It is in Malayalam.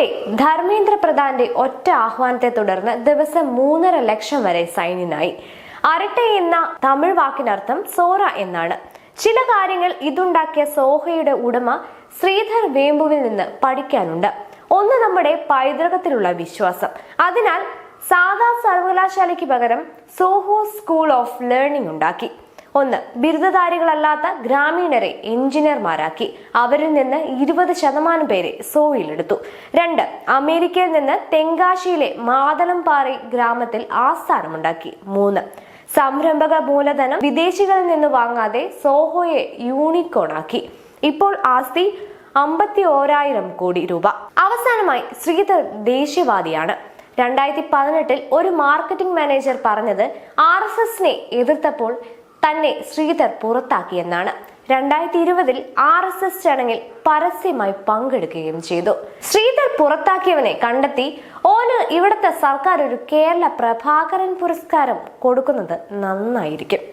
ഇവിടെ ധർമ്മേന്ദ്ര പ്രധാന്റെ ഒറ്റ ആഹ്വാനത്തെ തുടർന്ന് ദിവസം 3.5 ലക്ഷം വരെ സൈന്യനായി. അരട്ടെ എന്ന തമിഴ് വാക്കിനർത്ഥം സോറ എന്നാണ്. ചില കാര്യങ്ങൾ ഇതുണ്ടാക്കിയ സോഹയുടെ ഉടമ ശ്രീധർ വേമ്പുവിൽ നിന്ന് പഠിക്കാനുണ്ട്. ഒന്ന്, നമ്മുടെ പൈതൃകത്തിലുള്ള വിശ്വാസം. അതിനാൽ സാധാ സർവകലാശാലയ്ക്ക് പകരം സോഹോ സ്കൂൾ ഓഫ് ലേണിംഗ് ഉണ്ടാക്കി. ഒന്ന്, ബിരുദധാരികളല്ലാത്ത ഗ്രാമീണരെ എഞ്ചിനീയർമാരാക്കി. അവരിൽ നിന്ന് 20% പേരെ സോയിലെടുത്തു. 2, അമേരിക്കയിൽ നിന്ന് തെങ്കാശിയിലെ മാതളംപാറ ഗ്രാമത്തിൽ ആസ്ഥാനമുണ്ടാക്കി. 3, സംരംഭക മൂലധനം വിദേശികളിൽ നിന്ന് വാങ്ങാതെ സോഹോയെ യൂണിക്കോൺ ആക്കി. ഇപ്പോൾ ആസ്തി 51,000 കോടി രൂപ. അവസാനമായി ശ്രീധർ ദേശീയവാദിയാണ്. 2018 ഒരു മാർക്കറ്റിംഗ് മാനേജർ പറഞ്ഞത് RSSനെ എതിർത്തപ്പോൾ തന്നെ ശ്രീധർ പുറത്താക്കിയെന്നാണ്. 2020 RSS ചടങ്ങിൽ പരസ്യമായി പങ്കെടുക്കുകയും ചെയ്തു. ശ്രീധർ പുറത്താക്കിയവനെ കണ്ടെത്തി ഓന് ഇവിടുത്തെ സർക്കാർ ഒരു കേരള പ്രഭാകരൻ പുരസ്കാരം കൊടുക്കുന്നത് നന്നായിരിക്കും.